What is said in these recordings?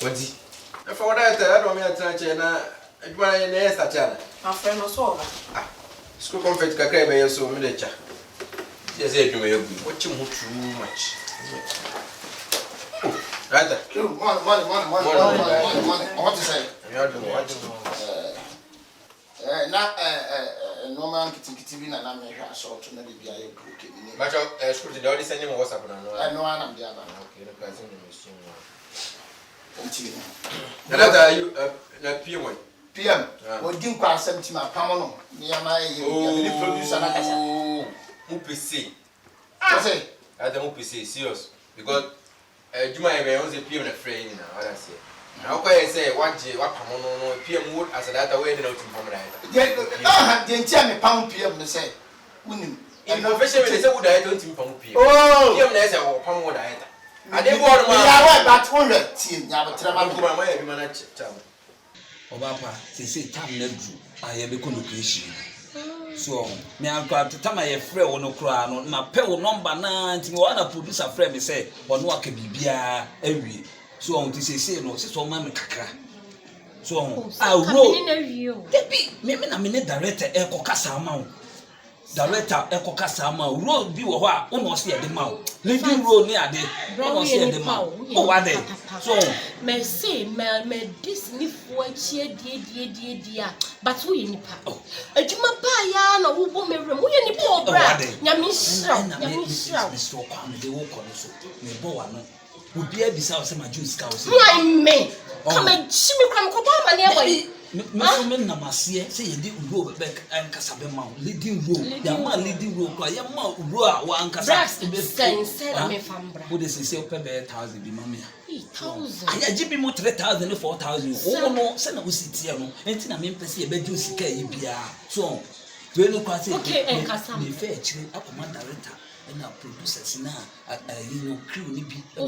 What's it? For that, I don't mean to touch and I want an extra channel. My friend was over. School comfort Kakebe, so miniature. Yes, you may be watching too much. Rather, money. I want to say. You are doing what? No man kitty and I'm a sort to maybe be a cookie. Much of school to the same was up and I know I'm the other. Okay, the president is soon. Another you PM. PM, or didn't quite 70 my Pamano, near my producer. UPC. I say, I don't UPC, serious. Because you might be on the PM frame now, I say. How can I say what Pamano, PM Wood as a data way out from that? Didn't tell me pound PM to say. In profession, they say, would I don't think from PM? Oh, PM as a Pam would I. I didn't want but only team, Yabatama. Obapa, say time never I have a convocation. So, me I'm glad to time I have friend on no crown, my pale number 9, one of producer friend me say, or no, I can be beer every. So on to say, no, sister, mamma cacra. So I wrote, maybe a minute director, Echo Casama. Director Echo Casama, road be what almost near the mouth. Living road near the almost near the mouth. Oh, are they? So, may say, may this live for dear, but we in the power. A Jumapaya, no, who won't remove any poor brother. Yamish, Mr. Kwame, they won't call us. Me boano would be a beside some Jews cows. Why, me? Come and shimmy come Kobama nearby. Messomen Namasia, say you didn't go back and Casabema, leading road, Yama leading road, Yama, Rua, one Casas to be said, I'm a fambra. Who is a silver 1,000 be mamma? 8,000. I give you more 3,000 4,000. Oh, no, send a Usitiano, and I mean, Pessi, a bed you see, so, to any class, okay, and Casam, the fair tree, a command director. And our producers now, you know, crew nippy, so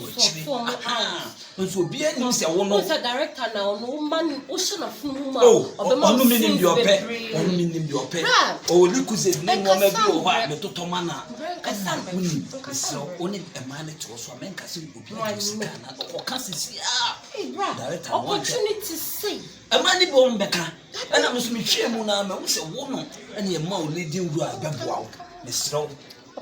be any director now, no man, ocean of oh, no meaning your pet, only meaning your pet. Oh, look, said, no one may be a while, the Totomana. So only a man to also make us or Cassis, director, opportunity to see a money born Becca, and I must be Chemuna, who's a woman, and your mouth leading Babuau, Miss Rowe.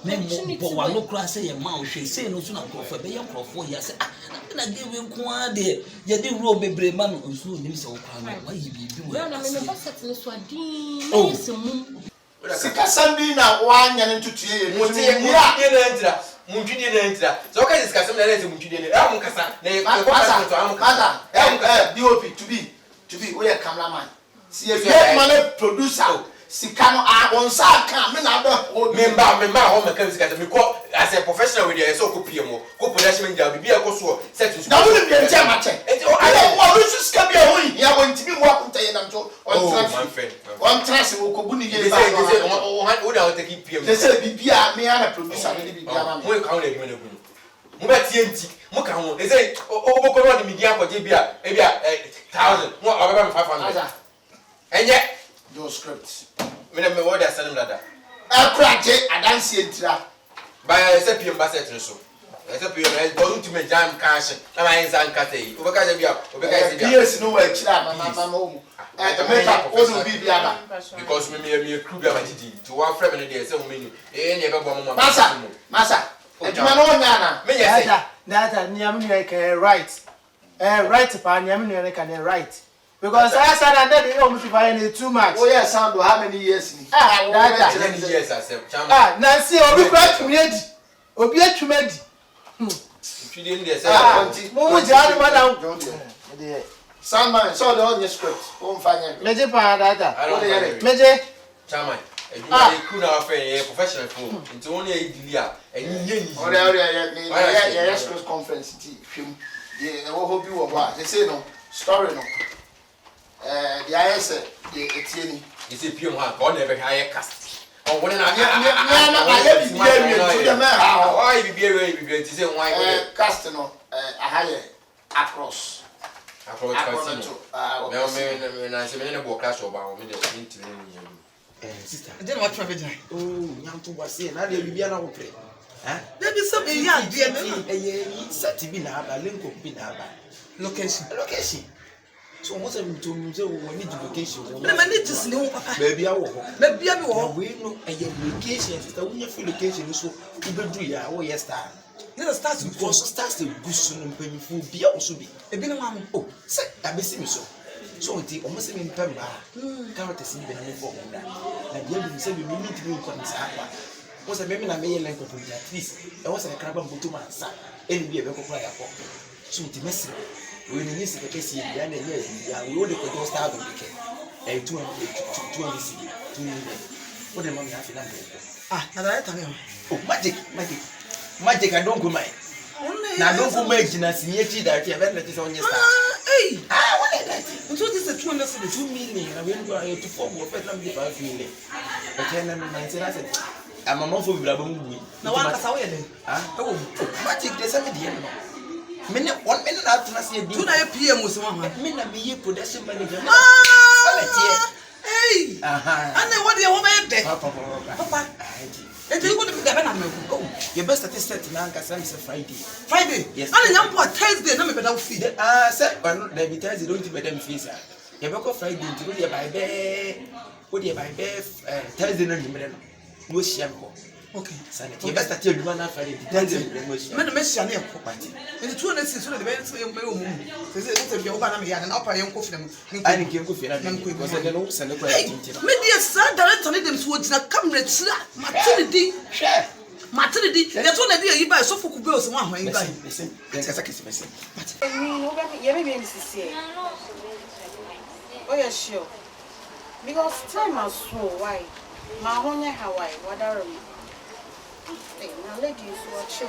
Men more no class say a mouth, she say no sooner for the young for 4 years. I give you one day. You did roll baby man who soon is so crying. Why you be doing? Well, I'm in the bus at Miss Wadine. Oh, Sika Sambina, 1 and 2 years. Munchidina. So can discuss some letters to Munchidina. I'm Mother, DOP to be where cameraman. See a money producer. Sikano on Saka, member, home mechanics, as a professional with your so copiamo, co production, be a coso, set to now. I don't want to scab your way. You are going to be walking to them. Oh, my friend, one trust will go without taking PM. They said, be a man, producer, we count it. Mubati, Mukamo, they say, oh, media for Jibia, maybe 1,000, more 500. And yet, those scripts. Remember what I said, Lada. I cried, I don't see it. By a sepium basset, so. I said, you're going to make jam cash. And I ain't San Cathay. Yes, no way, Mamma. And make up also be the other. Because we may be a crew to 1 family day, so many. Never Massa. Manona, that Niamu right. Right upon Yamu can write. Because I said that they almost if too much. Oh, yes, Sandro, how many years? Years, I said. Nancy, Obi Quatumedi. Obi Tumedi. She didn't say, Sandman, so the only script. Won't find it. Major Parada. I don't Major. Chairman, you could not find a professional phone. It's only a dealer. And you conference. I hope you were. They say no story. No. The IS, the it's a pure one, God never hire cast. Oh, when I why be very to say why cast no a higher across. Sister, I didn't want to oh, young to was saying, I didn't be an old play. There be some young dear. Sati bi na aba, linko bi na aba. Location. So almost every to me say we need location. Na mani to see no papa. Baby awo ho. Baby abi wo. We no location sister, we need location so we do ya wo yes star. You start Because stars the gusu no mpanyifo bi a wo so bi. Ebi na ma Oh, say abesi mi so. So until almost me mpamba. Carrot is be na me for na. Na dia bi say we need to be in sa. Was a baby na me like of at least. I was a crab mbutu mansa. Eni bi e be kokora ya ko. So until messy. We need to get see ya na ya. We would go start on the cake. 200 what the money have na na that time. Oh, magic. I don't go mind. Na don't go make na sinyechi that you have let it on your star. Hey. What is that? So this is 200 2 million. I will go to form of first time 5 million. But then I said I'm a month for Blabu. Now one can say then. Oh, magic the 7 years. Minute 1 minute after I see 2 PM was one. Minute be production manager. Hey. And then what do you want there? Papa. And you go to the banana. Oh, your best statistic now can say Friday. Yes. And then what Thursday no me better feed. Sir, but there be Thursday don't be them fees. You go Friday to go there by bear. Go there by bear Thursday no you no shame. Okay. Sanity. You best tell you one Friday. Thursday no shame. Me me share na property. And the 206 so the be say me o mu. Say it's be over na me ya na upper yen kofi na mu. Ani ke kofi na me because they no send ko tinti. Me dey sir director ne dem so gina camera tira. Matini Share. Matini di. They to na dey yi by so fuku be o se wan hwan yi by. Listen. Then kasa kesi me say. You be in CC. Oh yeah, sure. Because time has so why. My honya Hawaii, what are we? Hey, now ladies, watch you.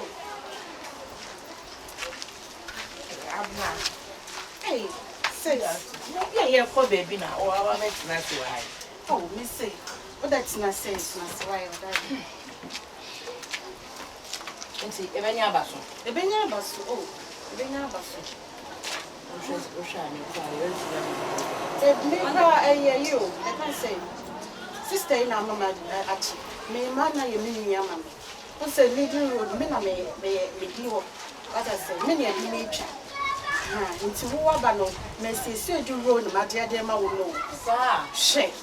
Hey, say yeah, for baby now. Oh, I want to not why. oh, me say, but that's not sense, not why. And see, if any of us, The Benya Basu, oh, the Benya Basu. You, I can say, sister in our mamma, me mana you mean yaman. What's a little road, Mina may deal, as I say, many a nature. Into Wabano, may say, Sir, road, my dear Dema will know. Shake.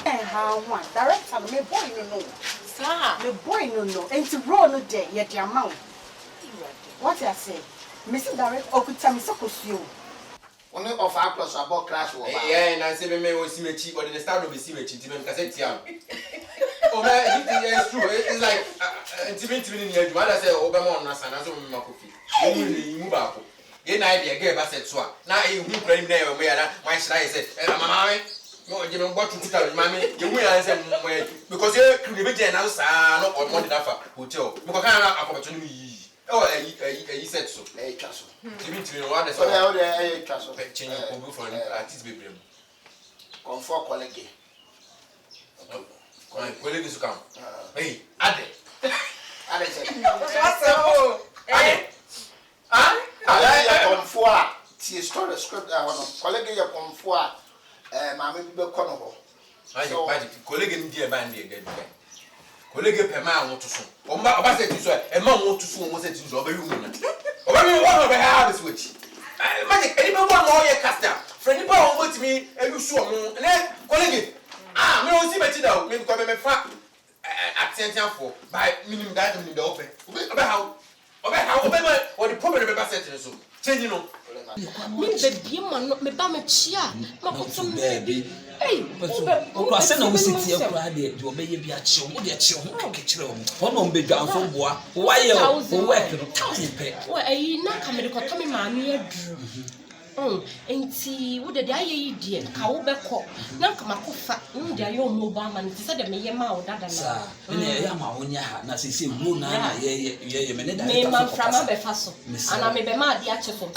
And how one, director, me boy, you know. Sir, Me boy, no, and to roll no day, yet your mouth. What I say, Mr. Direct, or could tell me so you. Only of our plus about class war. Yeah, and I say me will see me cheap, but the start will be see me cheap. Because oh man, it's true. It's like intimate in your mother say Obama on us and I saw my coffee. You move up. Then I get back at Swa. Now you claim there where my slide said, Mamma, you know what to tell mammy. You will answer because you're creating an answer not on one hotel. Because I have opportunity. Oh, he said so. Hey, Castle. You mean to know what So they are Castle. change your combo for an artist baby. Comfort colleague. Colleague is come. Hey, Ade. I said, Ade. I comfort. See a story script. I want to colleague your comfort. Mammy be corner. Colleague in dear band again. Colleague per man want to soon. Or my said to say, a man want to soon was it to over you. Or one of the house which. Magic, anyone want more your custom. Friend, you want me, and you saw and then colleague. Ah, me see my child, maybe come and fat accent for by meaning that in the open. About how, or the problem about setting so. Change, you know. Me baby, man, me ba me chia. Ma ko some baby. Hey, o say na wo siti akura de de obeye bi a che wo de che ho kekere wo no mbe dwan so boa wo ye wo work no 1000 pe wo ayi na ka me ko to me ma me aduru enti wo de aye yi de ka wo be ko na ka makofa wo de aye o mobile man ti say de me ye ma wo dada na sa ene ya ma wonya ha na se wo na ye me ne da me man from be fa so ana me be ma de a che so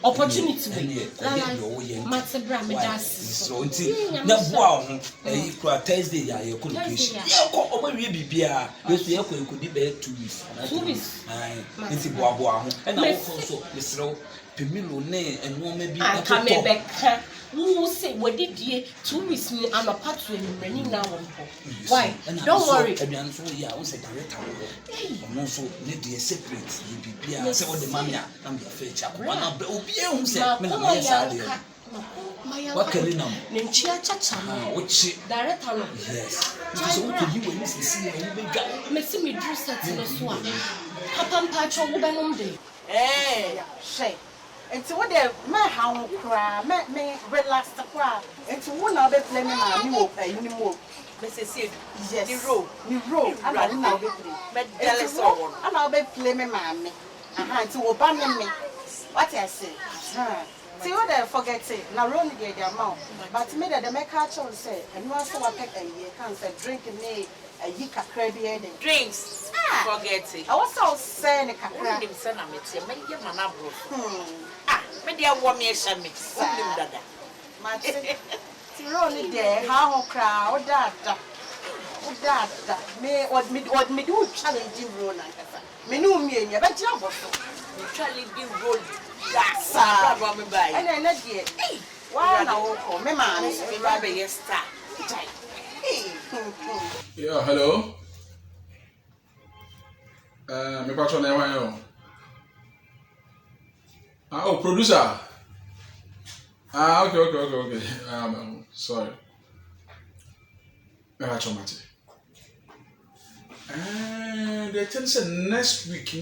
opportunity we matebra me das so nti na boa ho e kura Thursday ya ye communication ye ko obawie bibia we so ye ko enkodi be 2 weeks ai nti boa ho e na wo so mesrew pemilo ne eno me bi aka me beka who say what did ye 2 weeks me and a part to any now why don't worry aduan so ya wo say director wo no so ne dey separate ye bibia say what the mama am be feature ko na obi ehun say me na me say ade what can nam nenchia chacha no ochi director no yes so wo yi we ni sisi ya wo be ga me see me do set no so a papa mpacho wo be nom de Shay. Into what they my how cry, me relax the cry. Into one of the play me will pay you more. Mrs. Yes, the road. I'm not be play. But jealous of one. I'll be play me, mammy. To open me. What I say? See what they forget it. Now run the amount. But me that the make catch on say, and you also a peck a year can't say drinking me a yika crabby drinks. Forget it. I was so saying a crack. Son of it, make your man up. My dear woman, yes, I mix. Only there, how crowd that. What me do challenging role like that. Me know me and you, but you challenging role. That's and then let you. Why now? Me man, me rather yes, star. Yeah, hello. Me patron na yo. Oh, producer. Okay. Sorry. Me patron mate. They tell say next week.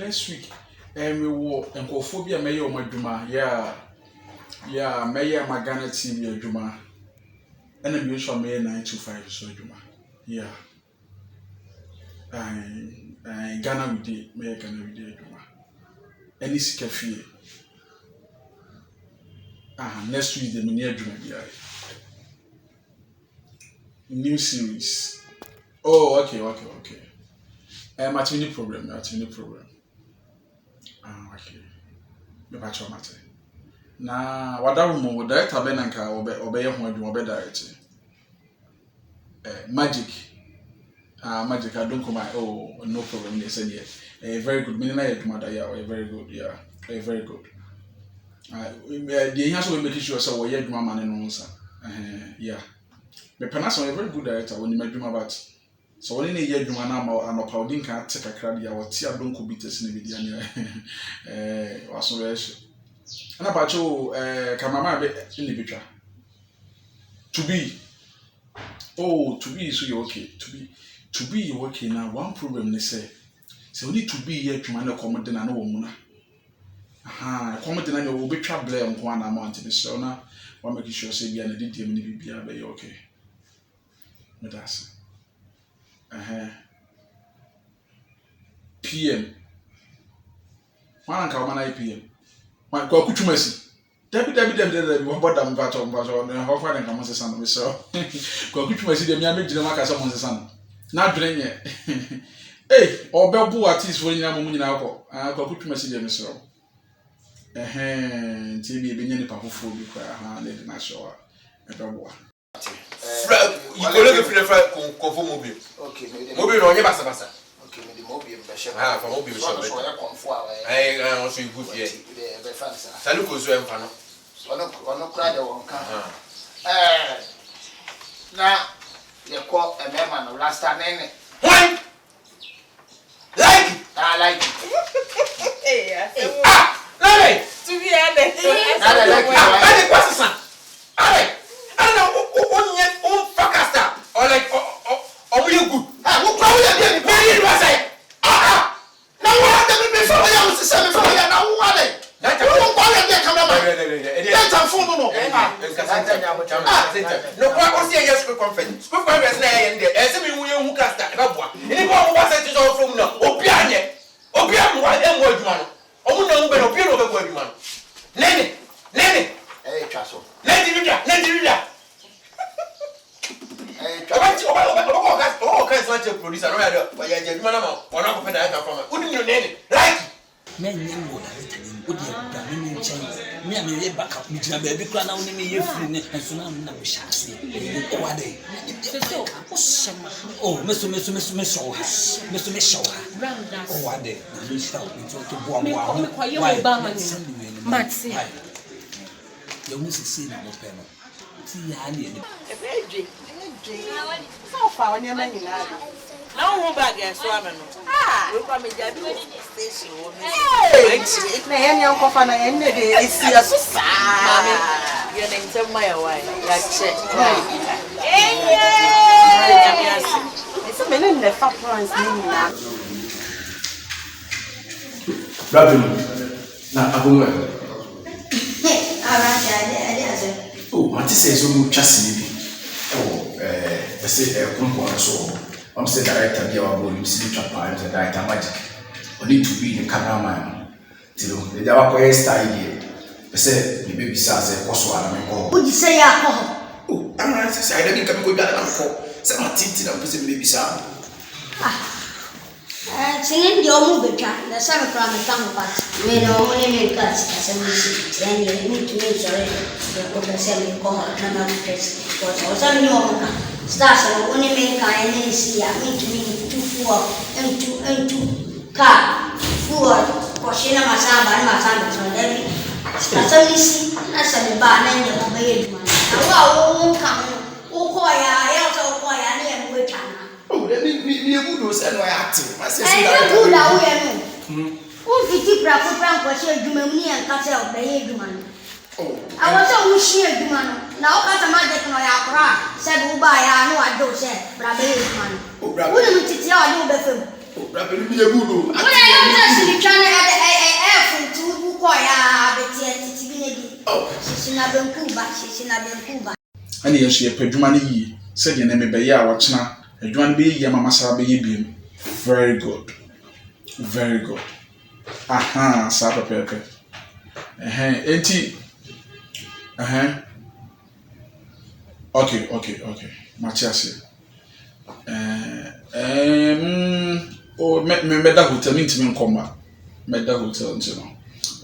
Me wo enkophobia me ye o madwuma. Yeah, me ye Magana TV adwuma. And I'm usually me 9 to 5 so adwuma. Yeah. Ghana with the Ghana with the adwuma. Any cafe. Next week the mini adwuma bi. New series. Oh, okay. Matini problem. Okay. Me patch mate. Na wadaru mo director be nanka obeye ho adwuma be direct. Magic. Magic, I don't come. Oh, no problem. They said yeah. Very good. Meaning I admire that. Yeah, very good. Yeah, very good. The answer will make sure so we admire man and answer. Yeah. The Panasonic very good director when you make dream about. So when you hear dream now, and a powding can't take a crowd. Yeah, what tea don't could be testing with Diania. Was so very. And about you, cameraman in the picture. To be. Oh, to be so you okay. To be you working now, one problem they say. So we need to be here to manage comedy and no woman. Comedy and will be trouble on one amount to be so now. One making sure say be an edit him be okay. But that's PM. One and come 9 PM. My God, could you mercy? Debbie, one bought them back on how far and come on the sun. So, go could you mercy the Miami Jamaica someone's son. Not drain yet. Hey, or Belbu artist for Yamu in alcohol. I could mercy them so. TV being any powerful food you cry, lady Nashaw. A double. You go look for the conform mobile. Okay, mobile on your bassa. Okay, the mobile for mobile shop. I also good here. Saluko Zoem Pano. One cry the one car. Now, you call a man last time. Why? Like it? I like it. Hey, To be honest, I think what's the son? I don't know fuck us up. Or like, or you good? Who probably did it? Was I? Now what happened before I was 7 for you? Now what? That's a phone call and they come out. That's a phone. No, what was your school conference? School conference, and as a who cast that. Anyone who was it all from now? Opium, what and word man. Oh, no, but Opium over word man. Nenny, hey, Chasso. Nenny, oh, can't you produce a rider? But you're a man or not open that from a wouldn't you name it? Right? Men would have me and me back up, me baby clan only me free and so now we shall see. Oh, Miss Oh, one day, we start to bomb. Matsi. You must see no panel. See, I need it. So far, when you're making that. No bag and swimming. Look at me, Jabby. Station. Hey, young coffin, and it's here so sad. Your name's a my wife. That's it. It's a minute in the fat one's name. Rabbi, now Abu. Oh, what is so just I say, so I'm saying director, the our signature part, the director magic. We need to be the cameraman. The Java style here. I say, the baby says, would you say, oh, I didn't come with that. Some tinted up with the baby sound. Singing your movie track, the seven from the tongue part, made only make cuts as a music, and you need to make sure the same call, and I'm just was only more. Stars are only make I see, I mean to me 2 4 and 2 car, 4, Koshina Masamba and Masamba, so every Stasani see, that's a bar and you obey man. I won't come, I also acquire and wait. Oh, let me a good was and acting. I said, good away. Who fitty Praku was here, Jumani and Castle, the Haguman. I was so wishing you, man. Now, Catamatic, my opera, said Uba, I know I don't say, Brabman. Oh, Brabman, wouldn't it tell you before? oh, Brabman, be a good. When I am trying to add a to Koya, but oh, she's not been Cuba, she's not been Cuba. And yes, she a pedumani said your name be ya watch now. A joint be Yamasa be very good. Very good. Aha, Sapa Pepe. Enti. Okay. Machiasi. Oh, meda hotel intimate comma. Meda hotel, you know.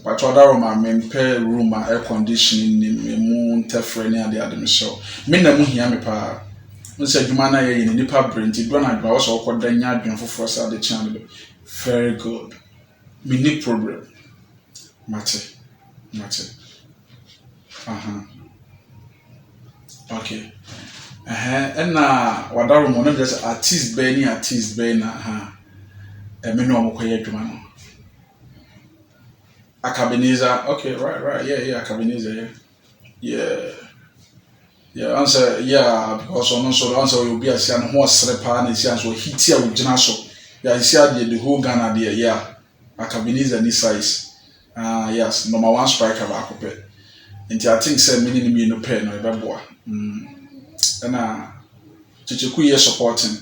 But other room, mempe room, air conditioning, moon, tefrene, and the other show. Mina muhia me pa. Mr. Jumana in nipa brain, did one I was all called Diania for first at the channel. Very good. Mini problem. Mate. Okay. And now, what I want to just artist Benny, a minimum Kyekyeku Akabenezer. Okay, right. Yeah, Akabenezer. Yeah, answer, because on also answer will be a sian horse repan and sian so hit here with Janaso. Yeah, the whole Ghana there, yeah. Akabenezer this size. Yes, number 1 striker back up it. And I think say meaning me no pen or beboa. And Kyekyeku supporting.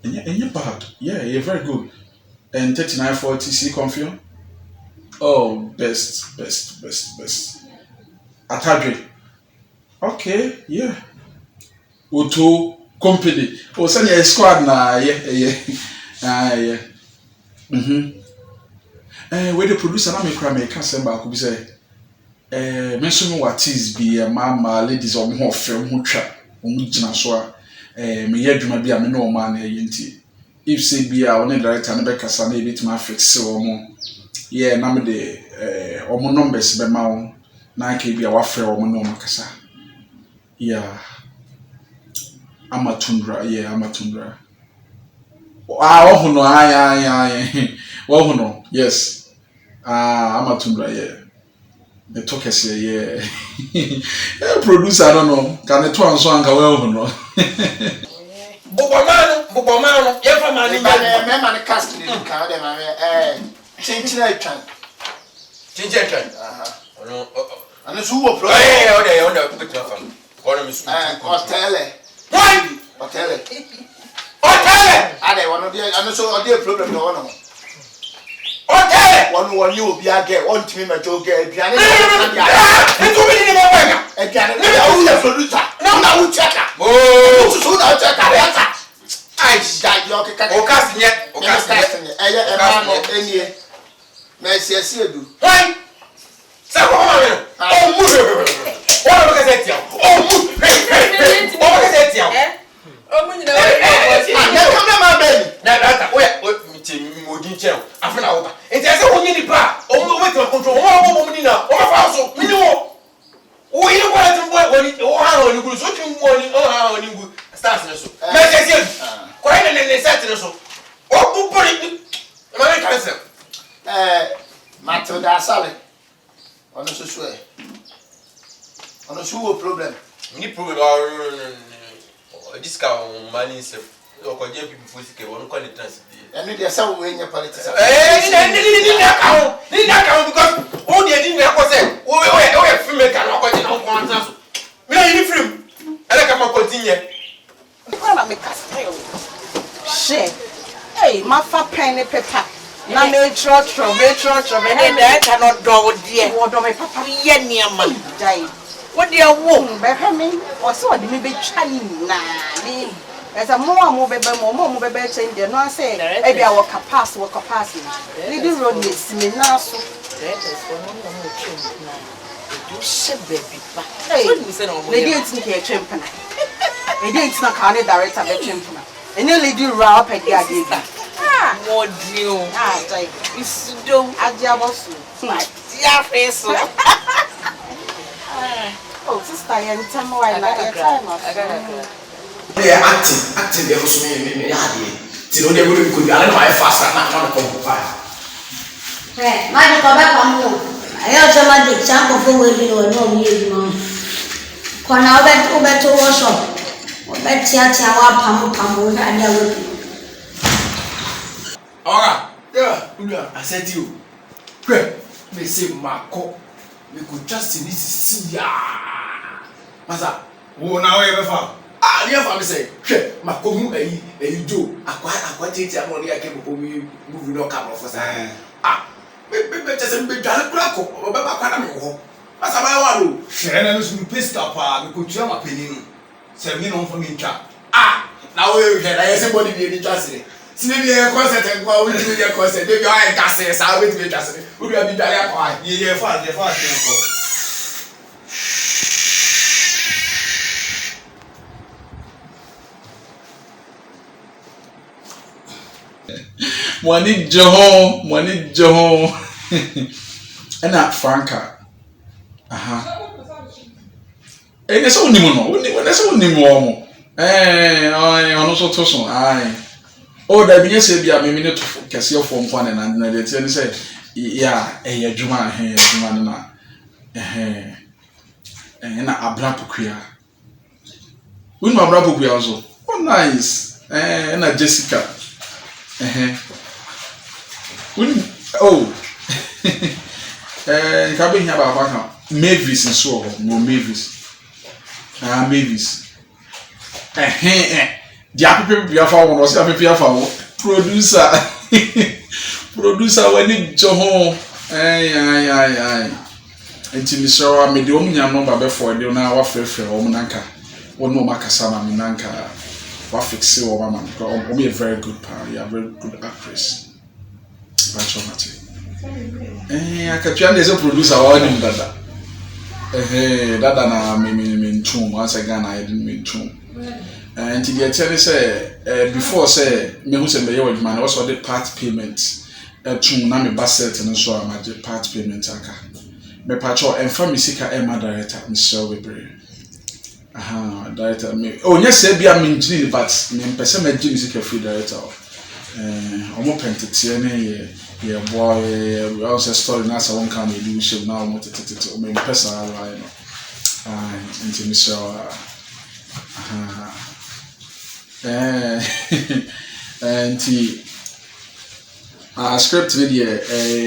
And you're bad. Yeah, you're very good. And 3940 see confirm. Oh, best. Atadre. Okay, yeah. Auto company. Oh, send a squad na, yeah. Where the producer na me cry me can send back. Could be say, mention what is be a mama ladies or more film who trap. Jina so me ye dwuma bi a me no man yenti. If say be a one director na be kasa na e bit ma fix omo. Yeah, na me de omo numbers be ma won. Na ke bi a wa frɛ omo no makasa. Yeah. Amatundra. Ohuno aye. Ohuno. Yes. Amatundra, yeah. The talkers here, yeah. Producer, I don't know. Can the two and so anka ohuno. Bobomano, yeah, for man, man, casting in Canada, Chinchin. And it's who will play on the put from. Hotel. I don't want to be, and so a dear problem. No. Okay, one you will be a girl, one to me, my joke, and Janet. And Janet, no, check. Oh, so now check. I died your casting yet, or casting it. I am any. May I see you do? Why? modin channel afena wo ba enti ese wo nyi nipa o mo wait to control wo mo ni na o ma fa so mini wo wo yi ko ati wo woni o ha woni guru so tun mo ni o ha woni guru stars ne so me se se ko ene ne set ne so o bu pori ma me kan se Matilda Asale ono so so e ono so wo problem ni problem or this ka money se o ko je people for sike won ko ni transit eno de say wo enya politics ni na ka because o de di na ko se o film maker na ko je na ko ansa so me na ni film ele ka ma continue ko na me ka style she hey ma fa pen ne paper na me tro me I cannot do dear. wo do me papa Ye niama. dai What dear wo? be ha me o se o de me be twa ni na ni esa mo be change there no say e bia wo capacity leading road ni simi na so Do she baby ba. lady ntini ke twempana lady ntina ka ne director be twempana ene lady road up dia dey bi What deal? dai Is do adia bosu ya face. oh sister yen tell why na your time they are acting they also me hard ti no dey go be could ala na fast na ko fire ma de ko ba pa mu ayo so ma de chan ko fo we ni o no mi e mo ko na o be to workshop o be tia wa pamu na dia we ora yeah I said you me say mako we could just need to see ya masa wo na we be fa ni fa me say mako mu eyi jo akwa tete amon ya ke popo mi movie no come for say me just me dwale kura ko o be ba kwa na me ho masa ba wa lo hwere na no so pesta pa me ko tua ma paninu se me no fa me ntwa na we hwere na yesi body bi ni twa sire sine bi e concert kwa we do ye concert dey go ai gase sa we do gase we do bi dwale akwa ye fa ko Money Joho. And that Franca. Eh, that's only one. That's only more. I also told some. Oh, that be yes, be a minute to Cassia from one and they said, yeah, a Juma, Juma, and a black queer. With my brother, we also. Oh, nice. And a Jessica. Oh, cabin here about Mavis and so no Mavis. Mavis. The happy people found was happy people producer. Producer when it Joho. Aye. Until the show, I made the only number before they now offer for Omananka. One more Makasana Minanka. What fix your woman? Be a very good party, a very good actress. I can try as a producer or him dada. Dada na me tune once again I didn't mean tune. And to the attorney say before say me who say me with man also the part payment tune na me basset and so am the part payment aka. Me patcho and family sika e ma director Michelle Webre. Director me. Oh yes, say be a engineer but me person me music free director. Omo pentetie ne ye boy we also story na so one can do show now mo tete o me personal line into Michelle and script video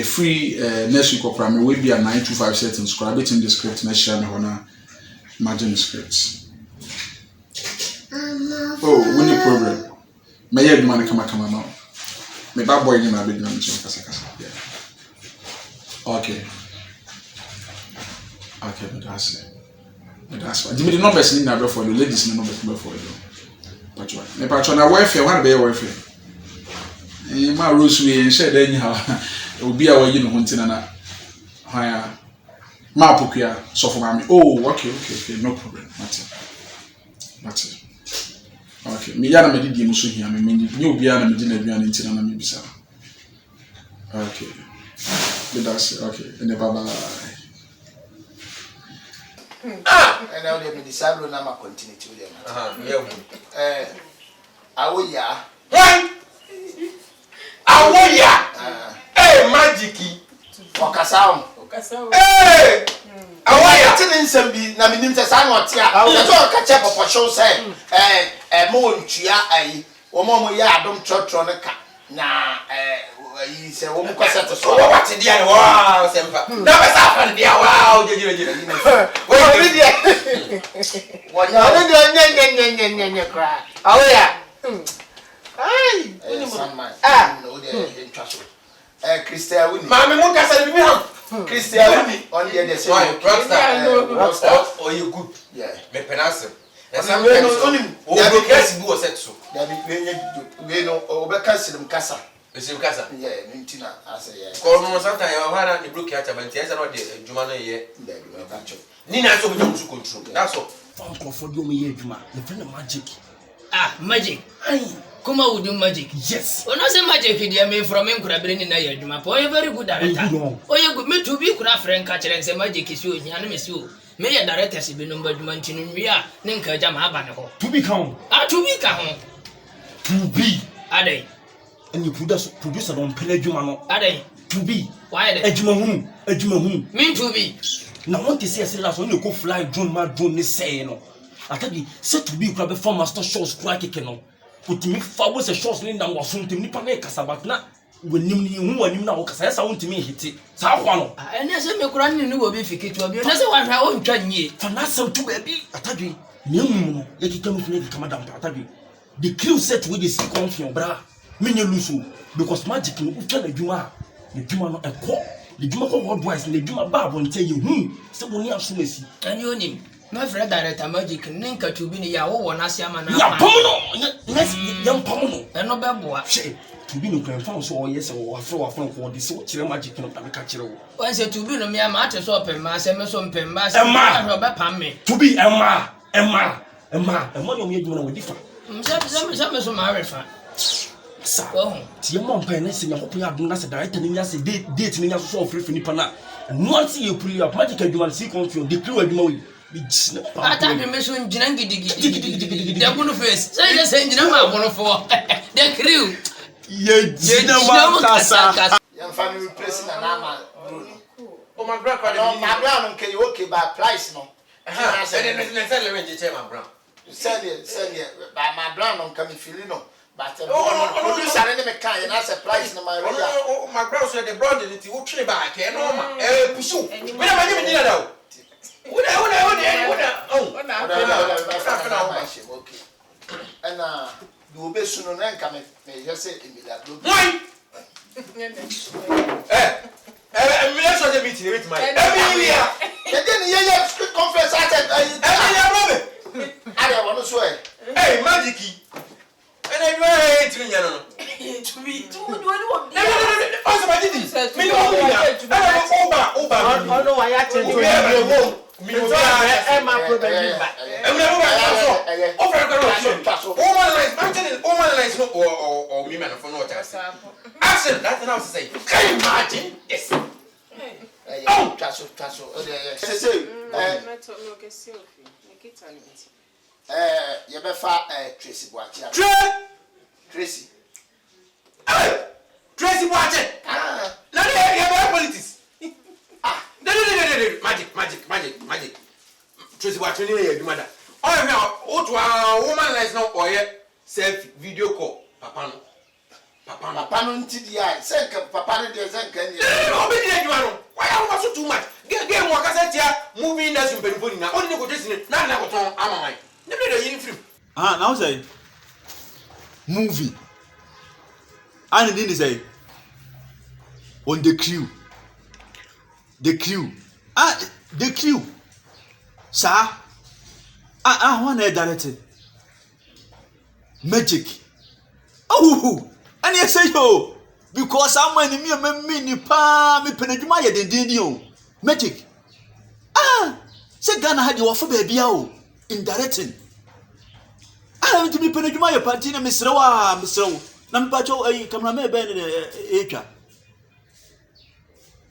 free next week opera me we be a 925 settings scribe it in the script na share me hona imagine scripts oh we need problem me hear the man come now me bad boy ni na be drum so kasa yeah okay but that's why give me the numbers in na for the ladies in the numbers for you me patcho na wife one be wife ma rose we share dey anyhow obi a wayi no huntina na hwan ma pokua so for mami oh okay no problem okay me yana me didi muso hia me ni obi a na me di na aduane ntina na me bisa Okay. That's okay. And bye. And now they decide to now continue to them. Awoya. Hey, magic. Okasao. Hey! Awoya. Tinin sembi na minim se san otia. Na so ka che popo show say mo ntua ai. Wo mo ya adom trotro ne ka. Na yi se wo mo kwase to so. What did you wow, sempa. Na be sa fa dia wow, je. Wo bi dia. Wo nya nya kra. Awoya. Ai, no dey ntwa so. Christian Wini. Mama mo ka sa bi ham. Christian Wini on the say. Rockstar. Oh, you good. Yeah. Me penance. Na some we no onim. Ya be case bu o set so. Ya be we no obeka sirim kasa. Esim kasa. Yeah, ntina ase yeah. Ko no santa ya hara ni broke ya chaba ntia no de adwuma no ye. We ka cho. Ni na so be jam su control. That's all. Fan crofo di o me ye adwuma. Le friend magic. Magic. Kumawood magic. Yes. When I say magic, dear me from him could have been in a Juma. Oh, you're very good director. Oh, you could me to be could have friend catcher and say magic is you, and miss you. May a director be numbered Mountain Ria, Ninka Jamabanaho. To become. To be come. To be. Are they? And you producer on Pelejumano. Are they? To be. Why the Ejumahum. Mean to be. Now, want to see us last when you go fly, John is saying, I tell you, set to be grab a form master shows crack it. Put me forward a short name that was soon to Nipa Casabatna. When you know, because I want to me hit it. Sawano. And as a make running new will be fit to be another one I won't try ye. For not so to baby. I tell you, no, let it come with me, Commandant Patabi. The crew set with the second from Bra. Many Lusu, because magic will tell the Juma. The Juma not a call. The Juma worldwide, the Juma Bab will tell you, so when you have so messy. And your name. My friend director magic ninka to be near one Asiama. Yes, young Pomo, and no bad to be no grand found so yes or throw a phone for this so magic not catch you. Once a to be no mere matters open, Mass Emerson Pemba, Robert Pammy. To be Emma, and what you doing with different. Some married fan. Sir, your mom penance and hoping I've done as a director in your date in your soul free for Nipana. And once you pull your magic, you will see control the crew and more. I thought you mentioned Jangi Diggy. They're going to face. Say the same number for the crew. Young family placing an armor. Oh, my grandfather, my brown can you okay by price no? I said, my brown. Send it by my brown on coming Filino. But producer any kind and that's a price no my my brown said the brother that you will back and pursue. We never give me dinner. Okay. And you will be soon and come and just say in that blue. I'm meeting with my conference. I don't want to swear. Hey, magic. And I do to be to Tracy. Tracy watching. Now they have politics. Magic. Tracy watching here, mother. Oh, now, what woman like no or yet self video call. Papa no TDI. Send Papa no Zenka. Why are you too much? Get more cassette movie industry in now. Only go this in now. Am I? Never the uniform. Now say movie. And then they say on the crew. The crew. Sir. I want to direct magic. Oh, and you say yo because someone in me pa me penaduma ye den magic. Say Ghana had your for baby in directing. I want to be penaduma ye party na Mr. Na mpacho cameraman ben etwa.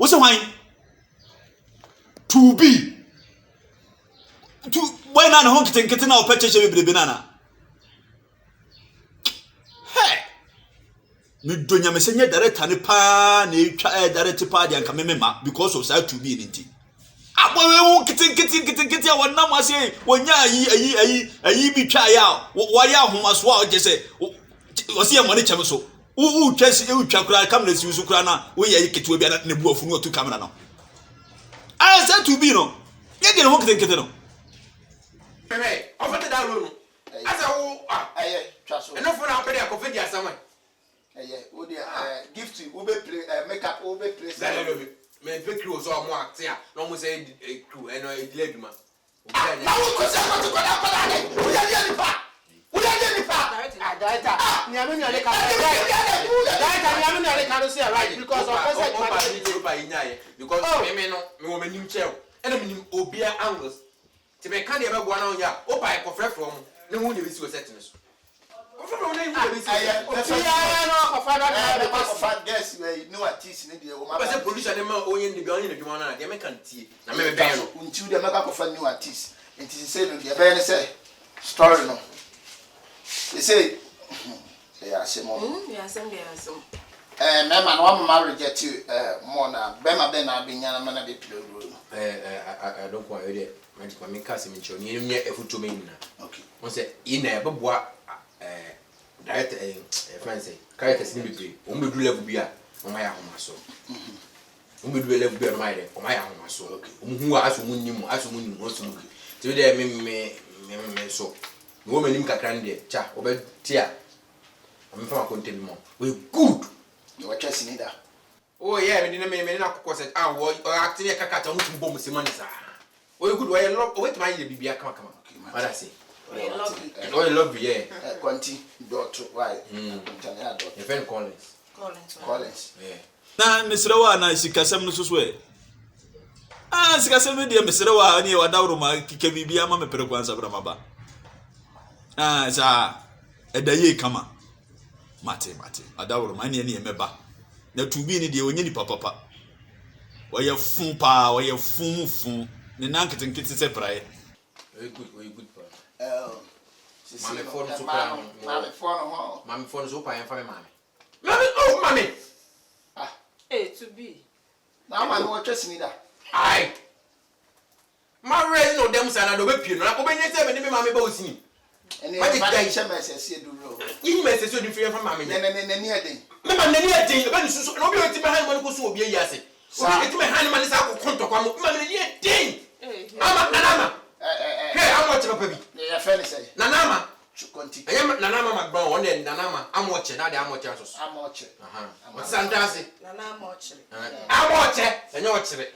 What's the wine? To be. To why not honk getting our purchase every banana? Hey, Midonia Messenia direct and a pan, direct party and Kamema because of side to be in it. I won't get our number say when ye be try out. Why you must walk just say, was here money chamiso? Who just you chakra come to Sukrana, where you get to be at Nebu of to camera now. I said to be no. You get home to get it. Hey, over the down. As a trust. Enough for our pedia coffee somewhere. Oh dear, gift you, Ube play, makeup, Ube play. May pick you so more, yeah, no one said a crew and a lady man. To be candy about one on ya, or buy a coffee from no one is your settings. Guess no artist in the producer, the man owing the beyond the Jumana, the American tea. I may be until the make of a new artist. It is said, the Abane say, story no. They say, they are some. Yes, and there are some. Mamma, one marriage get you, Mona, Bema Ben, I've been young man a bit. I don't want it. My main cousin in Choni, near a foot to me. Okay. Once in a bobois, direct a fancy, characters in between. Only do level beer on my home, so. Only do level beer on my home, so. Who are as a moon, as a moon, was moving. Today, me so. Woman in Cacrande, cha, over tear. I'm from a content more. We're good. You are just in either. Oh, yeah, we didn't make a course at our work or acting a cacata to bomb Simonisa. Oh, good way, wait, my baby, come on. What I say? Oh, I love you, yeah. Quanti, daughter, why? Your friend Collins. Yeah. Now, Miss Rowan, I see Cassam to swear. Ah, Scassam, dear Miss Rowan, you are down my Kikabia, Mamma Peruquans of Ramaba. Ah, it's a day come on. Mate, a down my near member. Now to be in the only papa. Why you fool pa, why you fool. The Nanket and Kitty separate. Very good. Mammy phone's open and find mammy. Oh, mammy! Ah, to be. Now I'm not just neither. Aye. My raising no them son, I don't whip you. I'm going to say, and mammy bows me. And the message you message you different from mammy. And near thing. Mamma, near thing, but it's no beauty behind one who will be a yassi. So I get my hand man is out of contact. Mammy, near thing. Nanama. Hey, I'm watching a baby. Nanama. I am Nanama McBrown, one day Nanama. I'm watching, now I'm watching. I'm watching. What's Santasi? I'm watching. I'm watching, and you're watching it.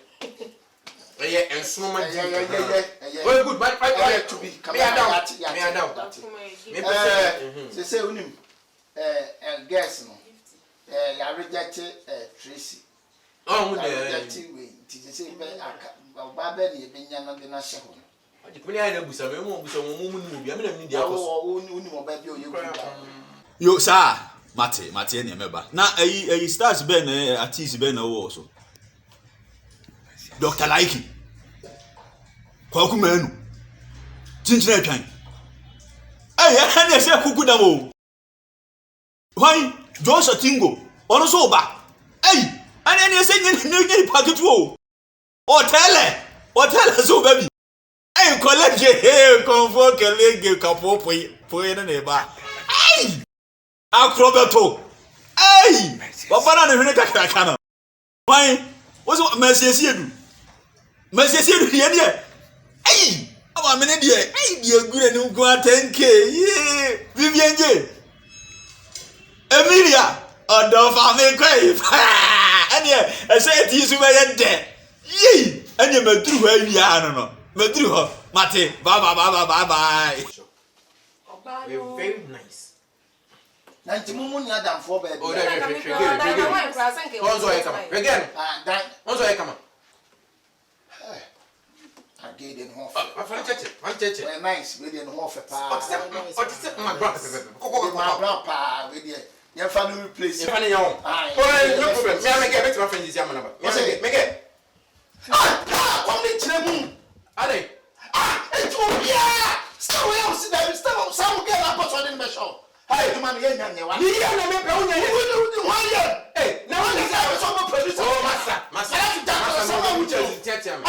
Yeah, and so much. Very good, but I to be coming out. They say, guess, I rejected Tracy. Oh, Babel, being young and national. You, sir, Mate, and remember. Now, a stars Ben at his Ben also. Dr. Likey Kwakumenu Ginger time. I say Kukudamo. Why, Shortingo, on so back. Hey, and then you say you packet woe. Or tell her so, baby. I collect your hair, comfort, a leg, couple, for a neighbor. Hey, I'll crop a toe. Hey, Papa, I can't. Why, what's what Mercy do? Mercy do here. Hey, I'm a minute here. Hey, you're good and you go 10K. Yeah, Vivian J. Emilia, or don't family crave. And yeah, I said to you, so I dead. Yee, and you met through where you are, no. Met through her, Mate, bye. Very nice. Nantimumun Yadam for bed. Oh, again. Also, I come on. I gave them half. One church. Nice, with the half a my brother. my grandpa with you. Your family replace. If I know. Oh, no problem. Me I get my friend this year number. Me get. Come in Chinemu. Ale. It will be stay away sit there. Stay some get up on the show. Hey, man, you ain't one. You na me pe unya. Hey, now one is some producer. Oh, massa. Some which is teacher. I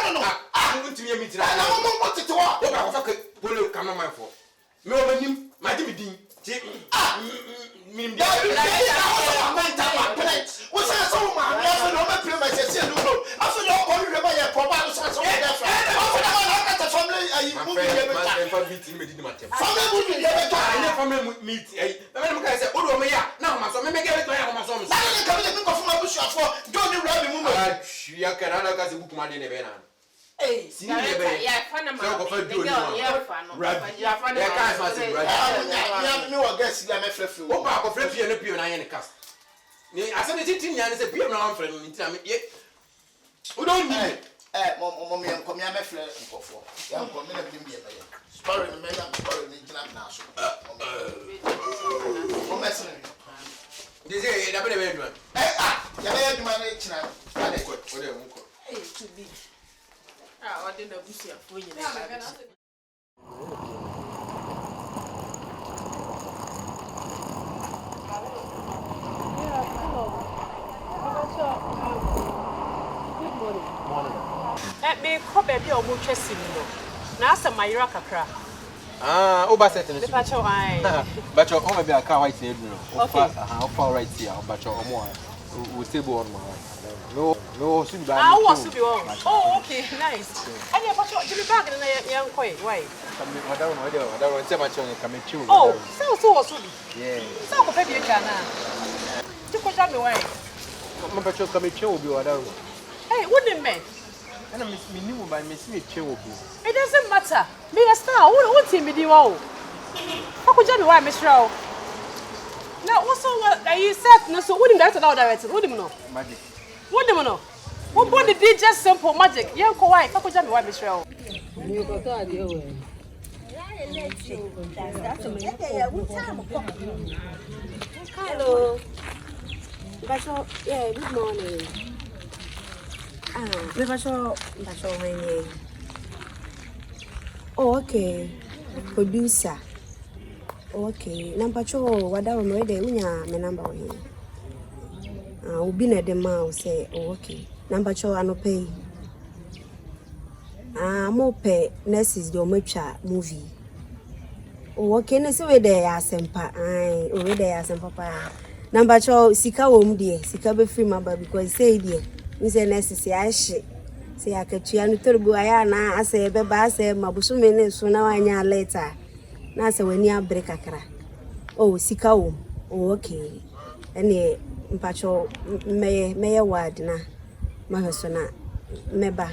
don't know. I'm going to hear me tonight. I don't want it to work. What I fuck polo cameraman for. Me over him, my Jimmy Dean. Hey, yeah, fun of I didn't know for you. Let me come baby or much now, some my rockacra. Over setting the patch of eye. But your home be a car white here. How far right here, but your more will still on my no, should be back. Oh, okay, nice. And you're back in a young quay. Why? I don't want so much on the coming true. Oh, so yeah. So, baby, you can. You put that away. But you're coming true, be what I don't. Hey, wouldn't me? And I miss me new by Miss Me Chill. It doesn't matter. Be a star. What team did you all? How could you be why, Miss Rowe? Now, what's what you said? No, so wouldn't that allow directed? Wouldn't you know? Magic. What do you know? What body did just simple magic? Young Kawai, how could you be why, Miss Rowe? Hello. Yeah, good morning. Oh, okay. Producer. Okay. Number 2, what I'm ready, my number here. I'll be at the mouse, say, okay. Number 2, I no pay. More pay, next is the Omecha movie. Oh, okay, let's say there are some papa. Number 2, Sika home dear, Sika be free, my baby, because say dear. Mse nesi ashi se akatua no torbu aya na ase beba ase mabusu mene so na wanya later na ase wani abre kakra oh sika wo oh okay ene mpacho meye word na mahoso na meba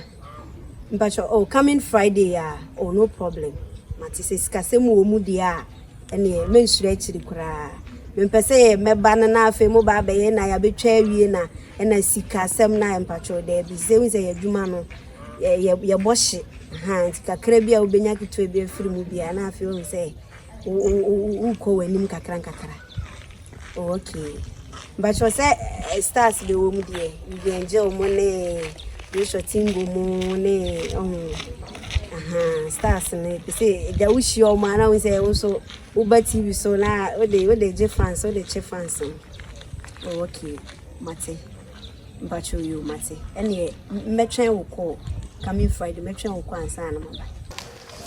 mpacho oh coming Friday oh no problem mati se sika se mu omu dia ene mensuru akiri kura mempese meba na afa mu ba be na ya betwa awie na ena sika sem na empacho de bi ze nze yadwuma no ye bohye kakra bia obenya kitwe bia firi mu bia na afi o se uko wanim kakra okay but you say stars de wo mu de nje o mo ne Shortingo mo ne stars ne say da wishi o ma na we say also Uber TV so na o de je fans o de che fans okay mate but you mate any metren wo call coming Friday metren wo kwa ansa na maba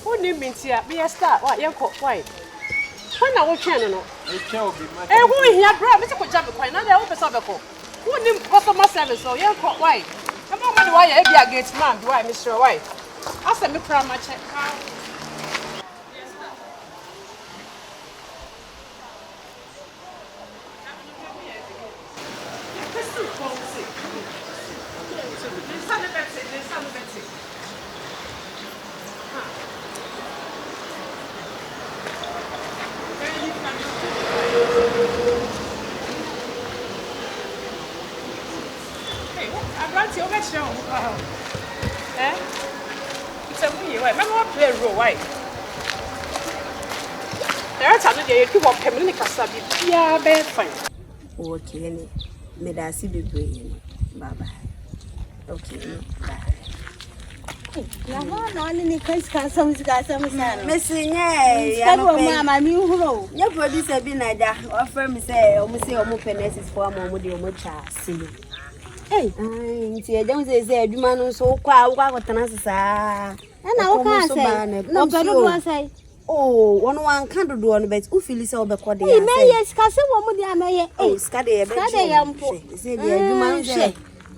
who need me tia be a star what yanko why when I watch no be who here bra me ko jabe kwa na dey wo pesa be ko who need customer service so yanko why am I why e be a gate man why Mr. why asa me pra ma check director no dey you want permanent kasa bi bia be fine. Okay, me da si bebre. Bye bye. Okay, bye. Ya no ni kasa sana. Missing ya no mama mi huro. Ya producer bi na da offer me say o mo penesis for mo de o mo cha sinu. Nti e dem say adwuma no so kwa akotana sesa. Na wo ka say. No bedo do say. Oh, one can do on bet. Who feel so be called? Hey, yes, Cassie, woman, I may. Oh, Scaddy, say, you man, say,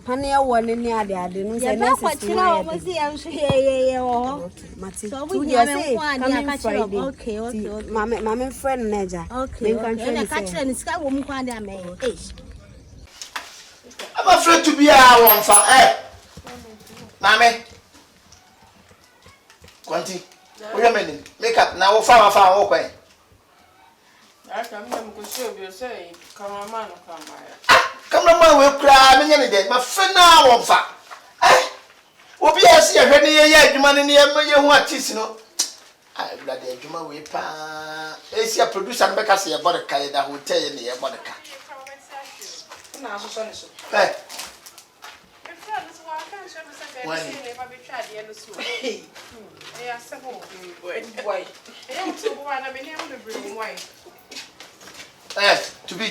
honey, I want any other. I didn't say what you know. Was the so we are Friday. Okay, Mamma, friend, Neja. Okay, catch and sky woman, I may. I'm afraid to be our one for Mammy. Quanti. Make up now, far okay. I come to show you say, come on, man, come on, we'll cry any day. My friend now won't far. Will be a see a ready yet, man in the year what is no. I blood the Juma we pa. Is your producer and Becca say about a car that will tell you about the car. To be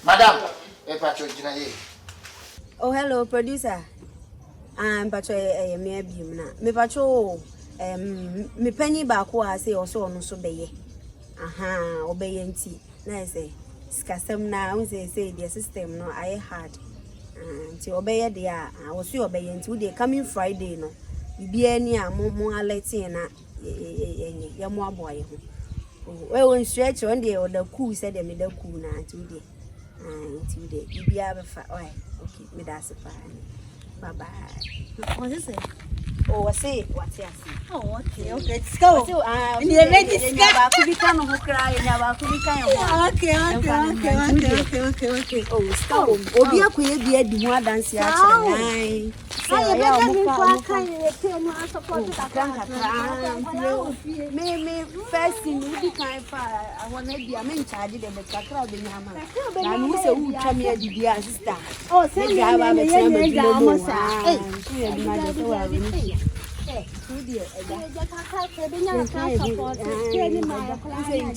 Madam, oh, hello, producer. I'm Patrick, me patrol, me penny back who I say also no so be. Aha, obey tea. Nice, Scasem now say the system no I had. Until obey there, I was your obeying to the coming Friday no. Be any more letting ya more boy. Well, when stretch one day or the cool said them in the cool now 2 days. 2 days. You be able to okay, me that's a fine. Bye bye. What is it? Oh, I say what's yes. Oh, okay, let's go. So, and you're ready to go. Could be kind of cry, never could be kind of okay. Oh, stop. Oh, be a queer be a more dance. I me first in the kind for I want to be a man charge the Cacra de Yama. I must say, who come here to be a sister. Oh, say, I have a time.